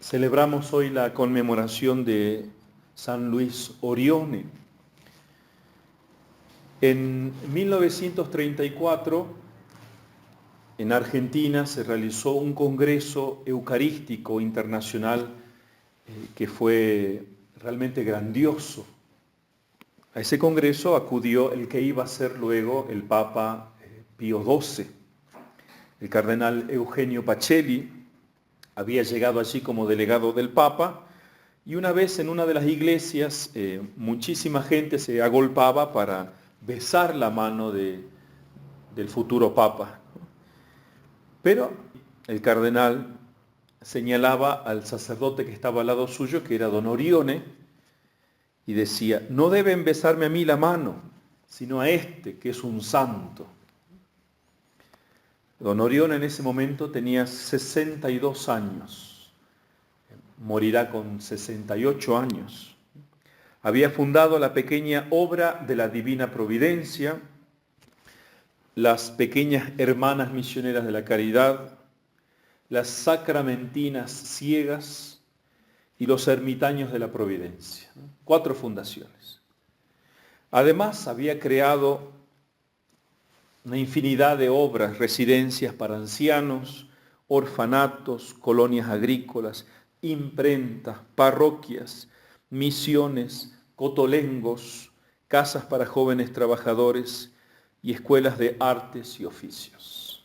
Celebramos hoy la conmemoración de San Luis Orione. En 1934, en Argentina, se realizó un congreso eucarístico internacional que fue realmente grandioso. A ese congreso acudió el que iba a ser luego el Papa Pío XII. El cardenal Eugenio Pacelli había llegado allí como delegado del Papa, y una vez en una de las iglesias muchísima gente se agolpaba para besar la mano del futuro Papa. Pero el cardenal señalaba al sacerdote que estaba al lado suyo, que era don Orione, y decía: no deben besarme a mí la mano, sino a este, que es un santo. Don Orione en ese momento tenía 62 años, morirá con 68 años. Había fundado la pequeña obra de la Divina Providencia, las pequeñas hermanas misioneras de la caridad, las sacramentinas ciegas y los ermitaños de la Providencia. 4 fundaciones. Además, había creado una infinidad de obras, residencias para ancianos, orfanatos, colonias agrícolas, imprentas, parroquias, misiones, cotolengos, casas para jóvenes trabajadores y escuelas de artes y oficios.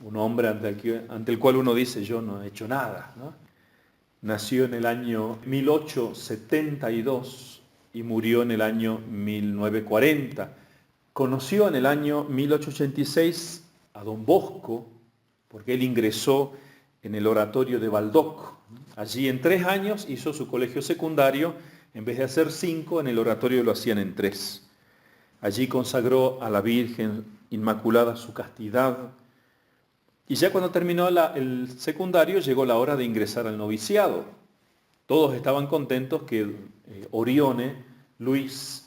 Un hombre ante el cual uno dice: yo no he hecho nada, ¿no? Nació en el año 1872 y murió en el año 1940. Conoció en el año 1886 a don Bosco, porque él ingresó en el oratorio de Baldock. Allí en 3 años hizo su colegio secundario, en vez de hacer 5, en el oratorio lo hacían en 3. Allí consagró a la Virgen Inmaculada su castidad. Y ya cuando terminó el secundario, llegó la hora de ingresar al noviciado. Todos estaban contentos que Orione, Luis,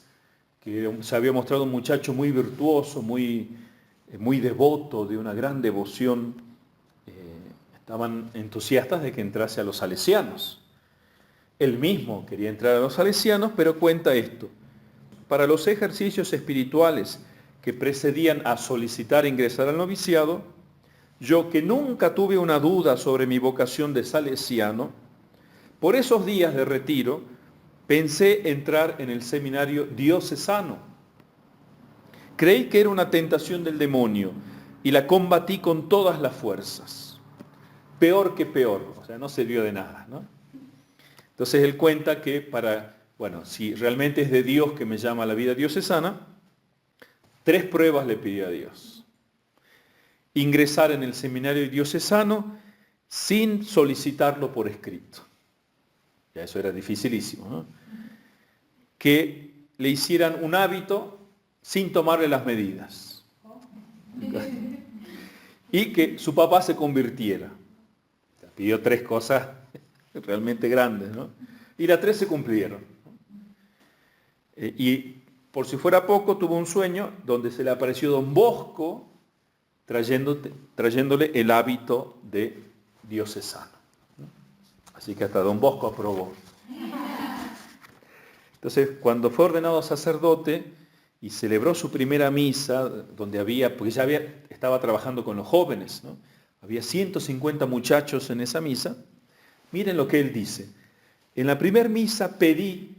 que se había mostrado un muchacho muy virtuoso, muy devoto, de una gran devoción, estaban entusiastas de que entrase a los salesianos. Él mismo quería entrar a los salesianos, pero cuenta esto: para los ejercicios espirituales que precedían a solicitar ingresar al noviciado, yo, que nunca tuve una duda sobre mi vocación de salesiano, por esos días de retiro pensé entrar en el seminario diocesano. Creí que era una tentación del demonio y la combatí con todas las fuerzas. Peor que peor, o sea, no sirvió de nada, ¿no? Entonces él cuenta que si realmente es de Dios que me llama a la vida diocesana, 3 pruebas le pidió a Dios. Ingresar en el seminario diocesano sin solicitarlo por escrito. Ya eso era dificilísimo, ¿no? Que le hicieran un hábito sin tomarle las medidas. Y que su papá se convirtiera. Pidió 3 cosas realmente grandes, ¿no? Y las 3 se cumplieron. Y por si fuera poco, tuvo un sueño donde se le apareció don Bosco trayéndole el hábito de diocesano. Así que hasta don Bosco aprobó. Entonces, cuando fue ordenado sacerdote y celebró su primera misa, porque ya estaba trabajando con los jóvenes, ¿no? Había 150 muchachos en esa misa. Miren lo que él dice: en la primera misa pedí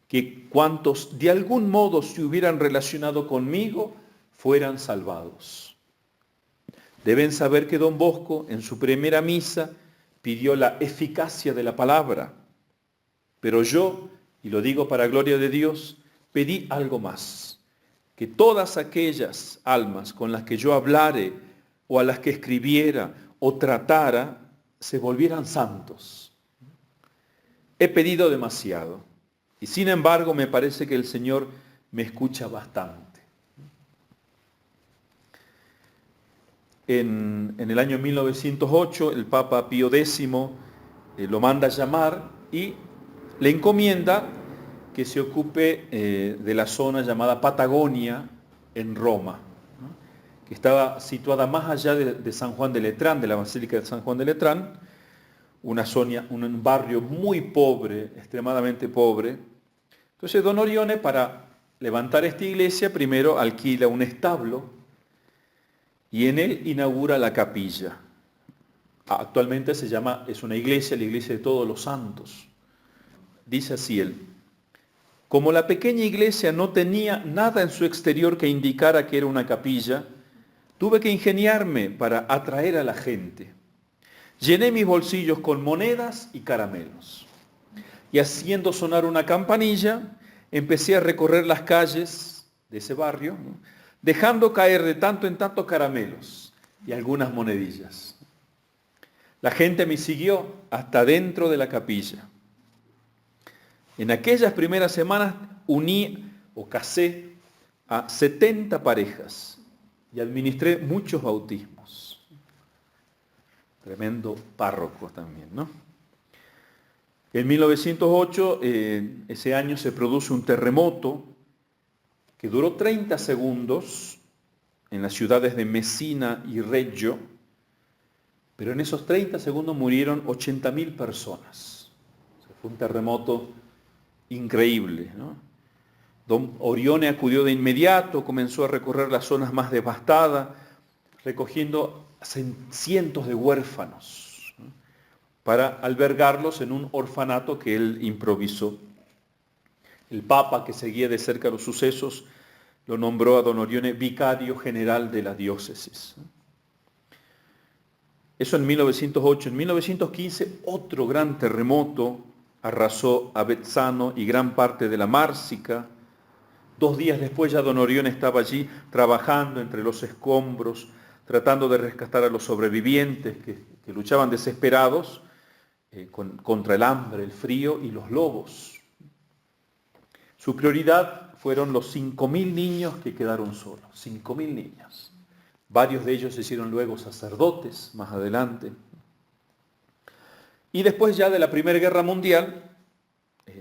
que cuantos de algún modo se hubieran relacionado conmigo fueran salvados. Deben saber que don Bosco en su primera misa pidió la eficacia de la palabra, pero yo, y lo digo para gloria de Dios, pedí algo más: que todas aquellas almas con las que yo hablare o a las que escribiera o tratara se volvieran santos. He pedido demasiado y sin embargo me parece que el Señor me escucha bastante. En el año 1908 el Papa Pío X lo manda a llamar y le encomienda que se ocupe de la zona llamada Patagonia en Roma, ¿no? Que estaba situada más allá de San Juan de Letrán, de la Basílica de San Juan de Letrán, un barrio muy pobre, extremadamente pobre. Entonces don Orione, para levantar esta iglesia, primero alquila un establo y en él inaugura la capilla. Actualmente es una iglesia, la iglesia de todos los santos. Dice así él: como la pequeña iglesia no tenía nada en su exterior que indicara que era una capilla, tuve que ingeniarme para atraer a la gente. Llené mis bolsillos con monedas y caramelos. Y haciendo sonar una campanilla, empecé a recorrer las calles de ese barrio, ¿no?, dejando caer de tanto en tanto caramelos y algunas monedillas. La gente me siguió hasta dentro de la capilla. En aquellas primeras semanas casé a 70 parejas y administré muchos bautismos. Tremendo párroco también, ¿no? En 1908, ese año, se produce un terremoto que duró 30 segundos en las ciudades de Messina y Reggio, pero en esos 30 segundos murieron 80.000 personas. O sea, fue un terremoto increíble, ¿no? Don Orione acudió de inmediato, comenzó a recorrer las zonas más devastadas, recogiendo cientos de huérfanos, ¿no?, para albergarlos en un orfanato que él improvisó. El Papa, que seguía de cerca los sucesos, lo nombró a don Orione vicario general de la diócesis. Eso en 1908. En 1915, otro gran terremoto arrasó a Bezzano y gran parte de la Mársica. 2 días después ya don Orione estaba allí trabajando entre los escombros, tratando de rescatar a los sobrevivientes que luchaban desesperados contra el hambre, el frío y los lobos. Su prioridad fueron los 5.000 niños que quedaron solos, 5.000 niños. Varios de ellos se hicieron luego sacerdotes más adelante. Y después ya de la Primera Guerra Mundial,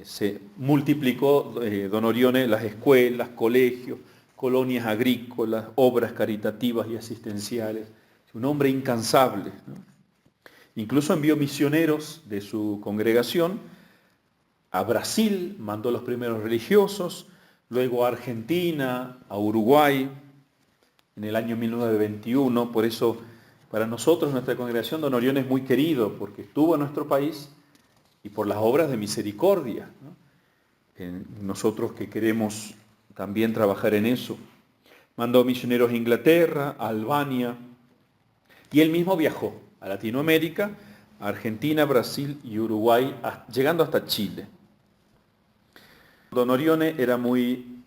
se multiplicó don Orione las escuelas, colegios, colonias agrícolas, obras caritativas y asistenciales. Un hombre incansable, ¿no? Incluso envió misioneros de su congregación a Brasil, mandó los primeros religiosos, luego a Argentina, a Uruguay, en el año 1921. Por eso, para nosotros, nuestra congregación, don Orione es muy querido, porque estuvo en nuestro país y por las obras de misericordia, ¿no? Nosotros que queremos también trabajar en eso. Mandó misioneros a Inglaterra, a Albania, y él mismo viajó a Latinoamérica, a Argentina, Brasil y Uruguay, llegando hasta Chile. Don Orione era muy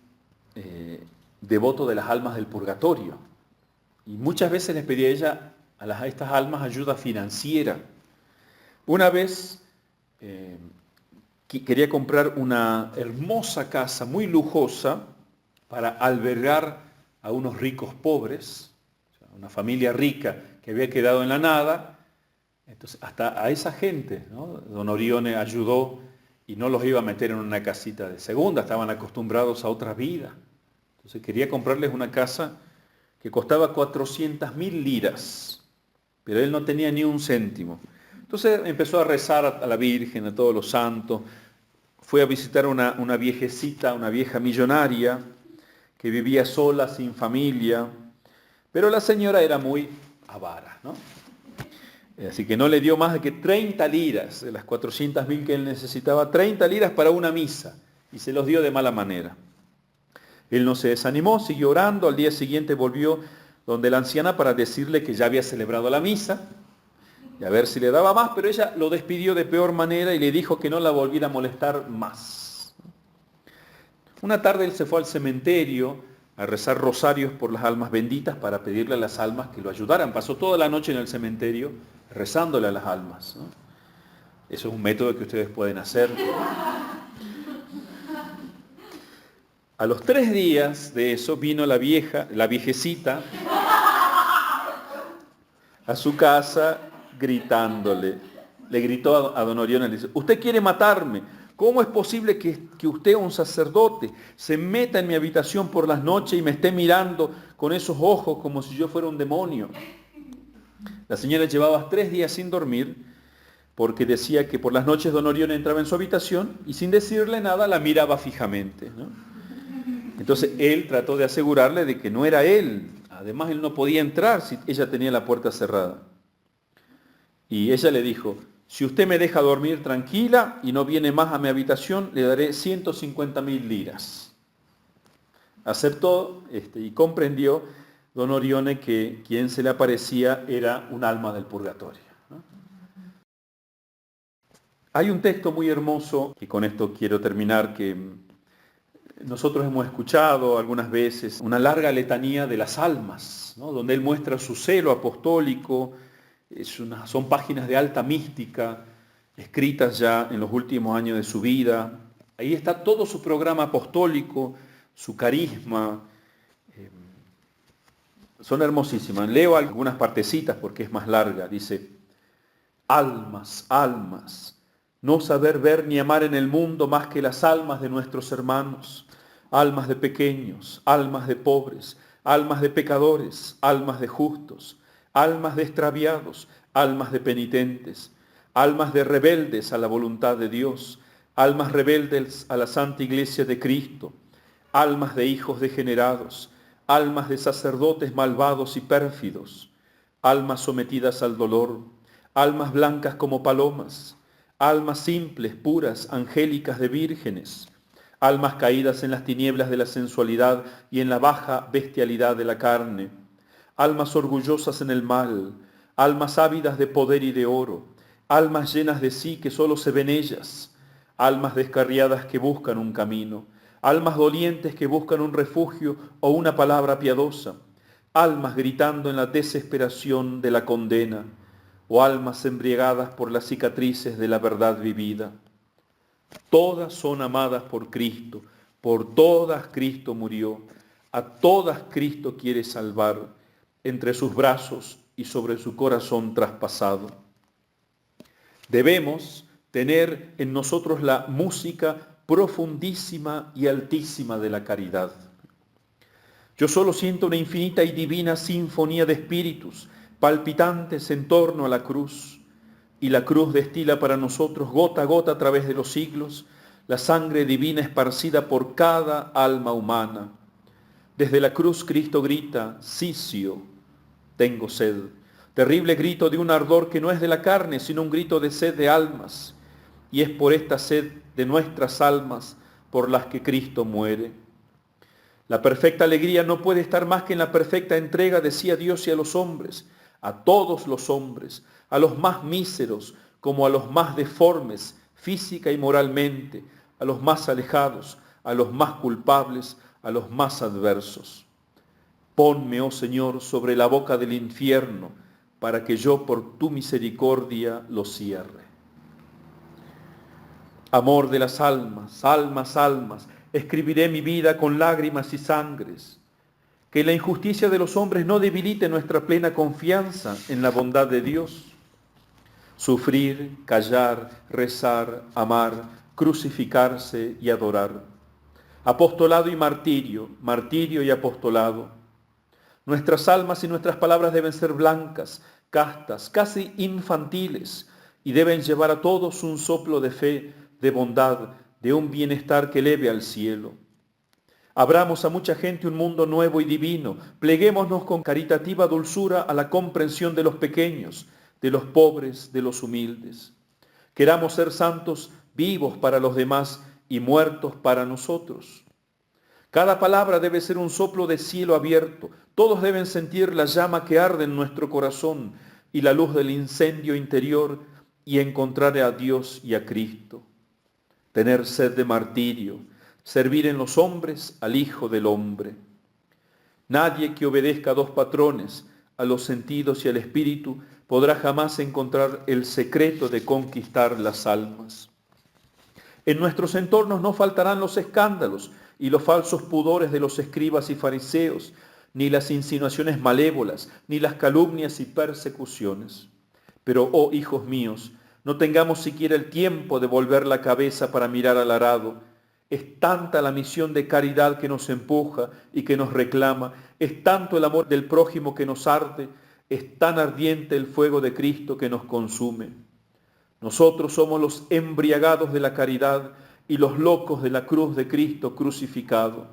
devoto de las almas del purgatorio, y muchas veces les pedía a estas almas ayuda financiera. Una vez quería comprar una hermosa casa muy lujosa para albergar a unos ricos pobres, o sea, una familia rica que había quedado en la nada. Entonces, hasta a esa gente, ¿no?, don Orione ayudó y no los iba a meter en una casita de segunda, estaban acostumbrados a otra vida. Entonces quería comprarles una casa que costaba 400.000 liras, pero él no tenía ni un céntimo. Entonces empezó a rezar a la Virgen, a todos los santos. Fue a visitar una viejecita, una vieja millonaria, que vivía sola, sin familia, pero la señora era muy avara, ¿no? Así que no le dio más de que 30 liras, de las 400.000 que él necesitaba, 30 liras para una misa, y se los dio de mala manera. Él no se desanimó, siguió orando. Al día siguiente volvió donde la anciana para decirle que ya había celebrado la misa, y a ver si le daba más, pero ella lo despidió de peor manera y le dijo que no la volviera a molestar más. Una tarde él se fue al cementerio a rezar rosarios por las almas benditas para pedirle a las almas que lo ayudaran. Pasó toda la noche en el cementerio rezándole a las almas, ¿no? Eso es un método que ustedes pueden hacer. A los 3 días de eso vino la viejecita, a su casa gritándole. Le gritó a don Orione, le dice: usted quiere matarme. ¿Cómo es posible que usted, un sacerdote, se meta en mi habitación por las noches y me esté mirando con esos ojos como si yo fuera un demonio? La señora llevaba 3 días sin dormir, porque decía que por las noches don Orión entraba en su habitación y sin decirle nada la miraba fijamente, ¿no? Entonces él trató de asegurarle de que no era él. Además él no podía entrar si ella tenía la puerta cerrada. Y ella le dijo, si usted me deja dormir tranquila y no viene más a mi habitación, le daré 150.000 liras. Aceptó y comprendió don Orione que quien se le aparecía era un alma del purgatorio, ¿no? Hay un texto muy hermoso, y con esto quiero terminar, que nosotros hemos escuchado algunas veces, una larga letanía de las almas, ¿no? Donde él muestra su celo apostólico. Son páginas de alta mística, escritas ya en los últimos años de su vida. Ahí está todo su programa apostólico, su carisma. Son hermosísimas. Leo algunas partecitas porque es más larga. Dice, almas, almas, no saber ver ni amar en el mundo más que las almas de nuestros hermanos, almas de pequeños, almas de pobres, almas de pecadores, almas de justos, almas de extraviados, almas de penitentes, almas de rebeldes a la voluntad de Dios, almas rebeldes a la Santa Iglesia de Cristo, almas de hijos degenerados, almas de sacerdotes malvados y pérfidos, almas sometidas al dolor, almas blancas como palomas, almas simples, puras, angélicas de vírgenes, almas caídas en las tinieblas de la sensualidad y en la baja bestialidad de la carne, almas orgullosas en el mal, almas ávidas de poder y de oro, almas llenas de sí que solo se ven ellas, almas descarriadas que buscan un camino, almas dolientes que buscan un refugio o una palabra piadosa, almas gritando en la desesperación de la condena, o almas embriagadas por las cicatrices de la verdad vivida. Todas son amadas por Cristo, por todas Cristo murió, a todas Cristo quiere salvar, entre sus brazos y sobre su corazón traspasado. Debemos tener en nosotros la música profundísima y altísima de la caridad. Yo solo siento una infinita y divina sinfonía de espíritus palpitantes en torno a la cruz, y la cruz destila para nosotros gota a gota a través de los siglos la sangre divina esparcida por cada alma humana. Desde la cruz Cristo grita, Sicio, tengo sed. Terrible grito de un ardor que no es de la carne, sino un grito de sed de almas. Y es por esta sed de nuestras almas por las que Cristo muere. La perfecta alegría no puede estar más que en la perfecta entrega de sí a Dios y a los hombres, a todos los hombres, a los más míseros como a los más deformes, física y moralmente, a los más alejados, a los más culpables, a los más adversos. Ponme, oh Señor, sobre la boca del infierno, para que yo por tu misericordia lo cierre. Amor de las almas, almas, almas, escribiré mi vida con lágrimas y sangres. Que la injusticia de los hombres no debilite nuestra plena confianza en la bondad de Dios. Sufrir, callar, rezar, amar, crucificarse y adorar. Apostolado y martirio, martirio y apostolado. Nuestras almas y nuestras palabras deben ser blancas, castas, casi infantiles, y deben llevar a todos un soplo de fe, de bondad, de un bienestar que eleve al cielo. Abramos a mucha gente un mundo nuevo y divino, pleguémonos con caritativa dulzura a la comprensión de los pequeños, de los pobres, de los humildes. Queramos ser santos vivos para los demás y muertos para nosotros. Cada palabra debe ser un soplo de cielo abierto. Todos deben sentir la llama que arde en nuestro corazón y la luz del incendio interior y encontrar a Dios y a Cristo. Tener sed de martirio, servir en los hombres al Hijo del Hombre. Nadie que obedezca a dos patrones, a los sentidos y al espíritu, podrá jamás encontrar el secreto de conquistar las almas. En nuestros entornos no faltarán los escándalos y los falsos pudores de los escribas y fariseos, ni las insinuaciones malévolas, ni las calumnias y persecuciones. Pero, oh hijos míos, no tengamos siquiera el tiempo de volver la cabeza para mirar al arado. Es tanta la misión de caridad que nos empuja y que nos reclama, es tanto el amor del prójimo que nos arde, es tan ardiente el fuego de Cristo que nos consume. Nosotros somos los embriagados de la caridad y los locos de la cruz de Cristo crucificado.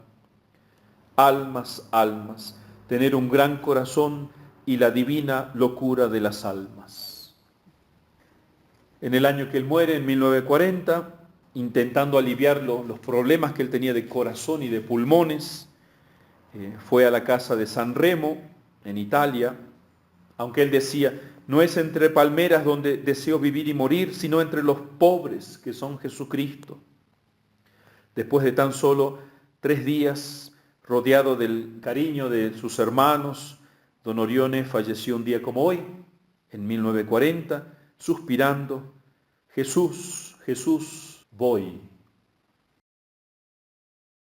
Almas, almas, tener un gran corazón y la divina locura de las almas. En el año que él muere, en 1940, intentando aliviar los problemas que él tenía de corazón y de pulmones, fue a la casa de San Remo, en Italia, aunque él decía, no es entre palmeras donde deseo vivir y morir, sino entre los pobres que son Jesucristo. Después de tan solo 3 días, rodeado del cariño de sus hermanos, don Orione falleció un día como hoy, en 1940, suspirando, Jesús, Jesús, voy.